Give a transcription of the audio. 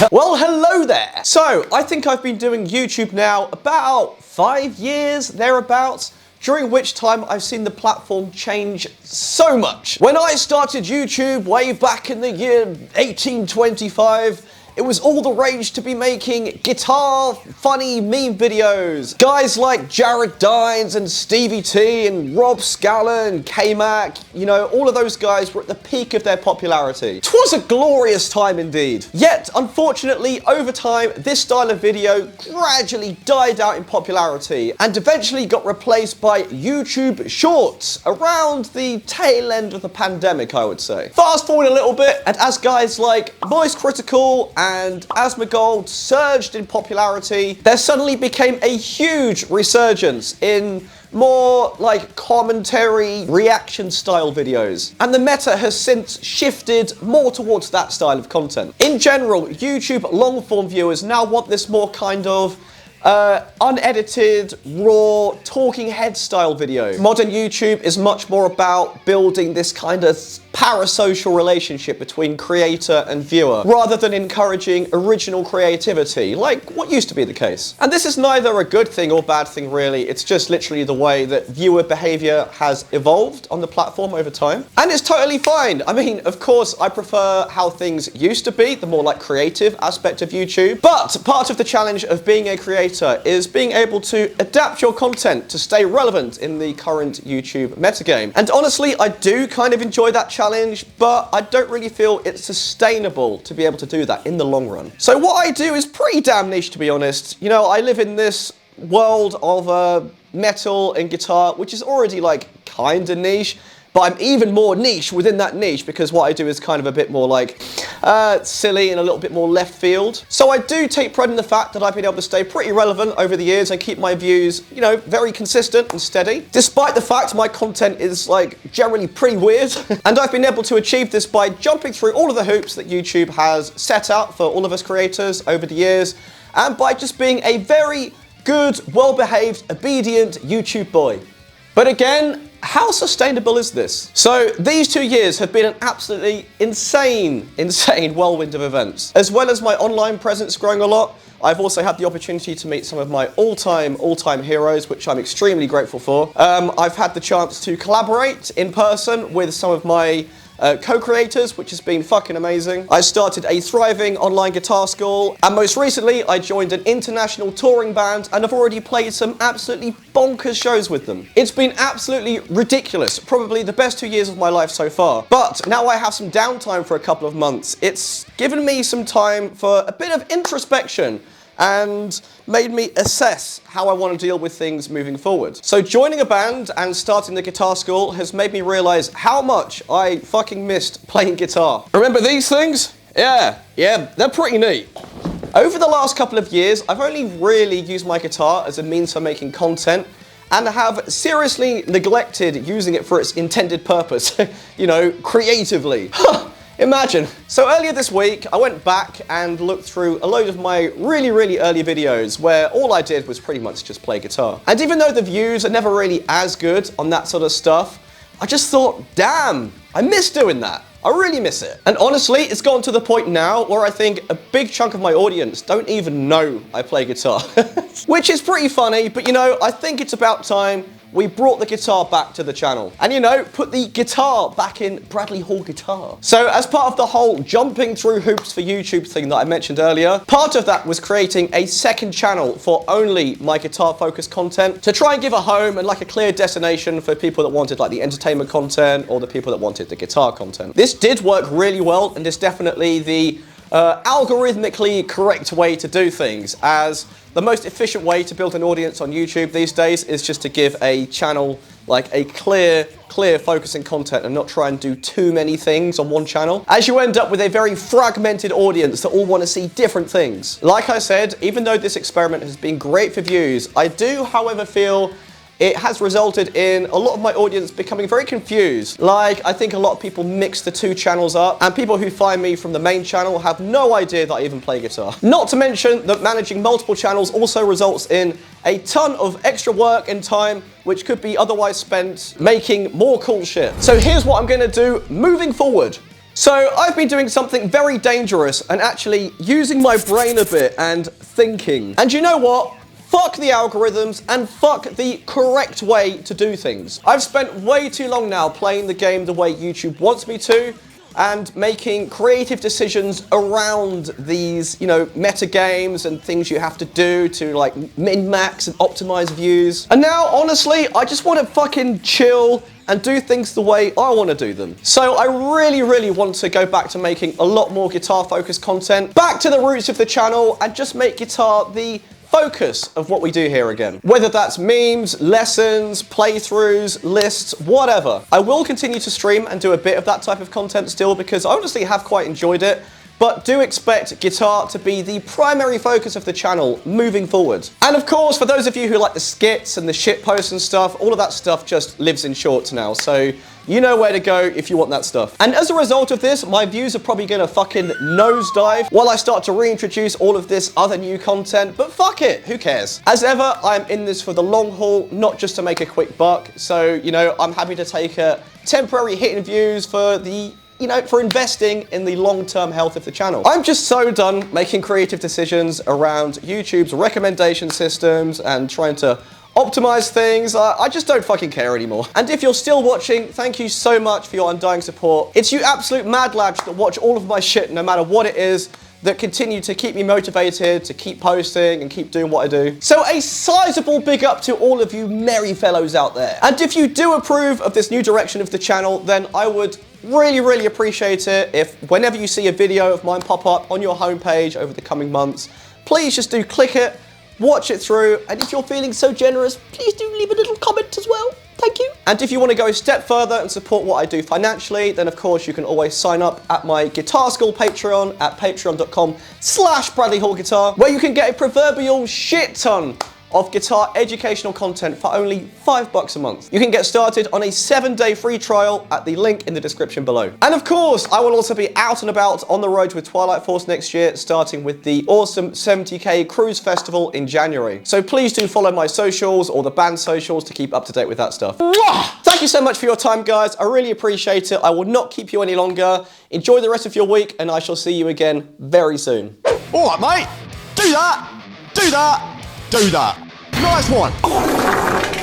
Well, hello there. So, I think I've been doing YouTube now about 5 years, thereabouts, during which time I've seen the platform change so much. When I started YouTube way back in the year 1825, it was all the rage to be making guitar funny meme videos. Guys like Jared Dines and Stevie T and Rob Scala and K-Mac, you know, all of those guys were at the peak of their popularity. 'Twas a glorious time indeed. Yet, unfortunately, over time, this style of video gradually died out in popularity and eventually got replaced by YouTube Shorts around the tail end of the pandemic, I would say. Fast forward a little bit, and as guys like Voice Critical and Asmongold surged in popularity, there suddenly became a huge resurgence in more like commentary, reaction style videos. And the meta has since shifted more towards that style of content. In general, YouTube long form viewers now want this more kind of unedited, raw, talking head style video. Modern YouTube is much more about building this kind of parasocial relationship between creator and viewer, rather than encouraging original creativity, like what used to be the case. And this is neither a good thing or bad thing really, it's just literally the way that viewer behavior has evolved on the platform over time. And it's totally fine. I mean, of course, I prefer how things used to be, the more like creative aspect of YouTube. But part of the challenge of being a creator is being able to adapt your content to stay relevant in the current YouTube metagame. And honestly, I do kind of enjoy that challenge, but I don't really feel it's sustainable to be able to do that in the long run. So what I do is pretty damn niche, to be honest. You know, I live in this world of metal and guitar, which is already like kind of niche, but I'm even more niche within that niche because what I do is kind of a bit more like silly and a little bit more left field. So I do take pride in the fact that I've been able to stay pretty relevant over the years and keep my views, you know, very consistent and steady, despite the fact my content is like generally pretty weird. And I've been able to achieve this by jumping through all of the hoops that YouTube has set out for all of us creators over the years, and by just being a very good, well-behaved, obedient YouTube boy. But again, how sustainable is this? So these 2 years have been an absolutely insane whirlwind of events. As well as my online presence growing a lot, I've also had the opportunity to meet some of my all-time heroes, which I'm extremely grateful for. I've had the chance to collaborate in person with some of my co-creators, which has been fucking amazing. I started a thriving online guitar school, and most recently I joined an international touring band and I've already played some absolutely bonkers shows with them. It's been absolutely ridiculous, probably the best 2 years of my life so far. But now I have some downtime for a couple of months. It's given me some time for a bit of introspection and made me assess how I want to deal with things moving forward. So joining a band and starting the guitar school has made me realize how much I fucking missed playing guitar. Remember these things? Yeah, they're pretty neat. Over the last couple of years, I've only really used my guitar as a means for making content, and have seriously neglected using it for its intended purpose, you know, creatively. Imagine. So earlier this week, I went back and looked through a load of my really early videos where all I did was pretty much just play guitar. And even though the views are never really as good on that sort of stuff, I just thought, damn, I miss doing that. I really miss it. And honestly, it's gotten to the point now where I think a big chunk of my audience don't even know I play guitar. Which is pretty funny, but you know, I think it's about time we brought the guitar back to the channel. And you know, put the guitar back in Bradley Hall Guitar. So as part of the whole jumping through hoops for YouTube thing that I mentioned earlier, part of that was creating a second channel for only my guitar focused content to try and give a home and like a clear destination for people that wanted like the entertainment content or the people that wanted the guitar content. This did work really well and is definitely the algorithmically correct way to do things, as the most efficient way to build an audience on YouTube these days is just to give a channel like a clear focusing content and not try and do too many things on one channel, as you end up with a very fragmented audience that all want to see different things. Like I said, even though this experiment has been great for views, I do, however, feel it has resulted in a lot of my audience becoming very confused. Like, I think a lot of people mix the two channels up, and people who find me from the main channel have no idea that I even play guitar. Not to mention that managing multiple channels also results in a ton of extra work and time, which could be otherwise spent making more cool shit. So here's what I'm gonna do moving forward. So I've been doing something very dangerous and actually using my brain a bit and thinking. And you know what? Fuck the algorithms and fuck the correct way to do things. I've spent way too long now playing the game the way YouTube wants me to and making creative decisions around these, meta games and things you have to do to like min-max and optimize views. And now, honestly, I just want to fucking chill and do things the way I want to do them. So I really, really want to go back to making a lot more guitar-focused content, back to the roots of the channel, and just make guitar the focus of what we do here again. Whether that's memes, lessons, playthroughs, lists, whatever. I will continue to stream and do a bit of that type of content still because I honestly have quite enjoyed it, but do expect guitar to be the primary focus of the channel moving forward. And of course, for those of you who like the skits and the shit posts and stuff, all of that stuff just lives in shorts now, so you know where to go if you want that stuff. And as a result of this, my views are probably gonna fucking nosedive while I start to reintroduce all of this other new content, but fuck it, who cares? As ever, I'm in this for the long haul, not just to make a quick buck, so, I'm happy to take a temporary hit in views for the for investing in the long-term health of the channel. I'm just so done making creative decisions around YouTube's recommendation systems and trying to optimize things. I just don't fucking care anymore. And if you're still watching, thank you so much for your undying support. It's you absolute mad lads that watch all of my shit, no matter what it is, that continue to keep me motivated, to keep posting and keep doing what I do. So a sizable big up to all of you merry fellows out there. And if you do approve of this new direction of the channel, then I would really, really appreciate it if whenever you see a video of mine pop up on your homepage over the coming months, please just do click it, watch it through, and if you're feeling so generous, please do leave a little comment as well. Thank you. And if you want to go a step further and support what I do financially, then of course you can always sign up at my Guitar School Patreon at patreon.com/BradleyHallGuitar, where you can get a proverbial shit ton of guitar educational content for only $5 a month. You can get started on a 7-day free trial at the link in the description below. And of course, I will also be out and about on the road with Twilight Force next year, starting with the awesome 70K Cruise Festival in January. So please do follow my socials or the band's socials to keep up to date with that stuff. Thank you so much for your time, guys. I really appreciate it. I will not keep you any longer. Enjoy the rest of your week, and I shall see you again very soon. All right, mate. Do that. Do that. Do that. Nice one.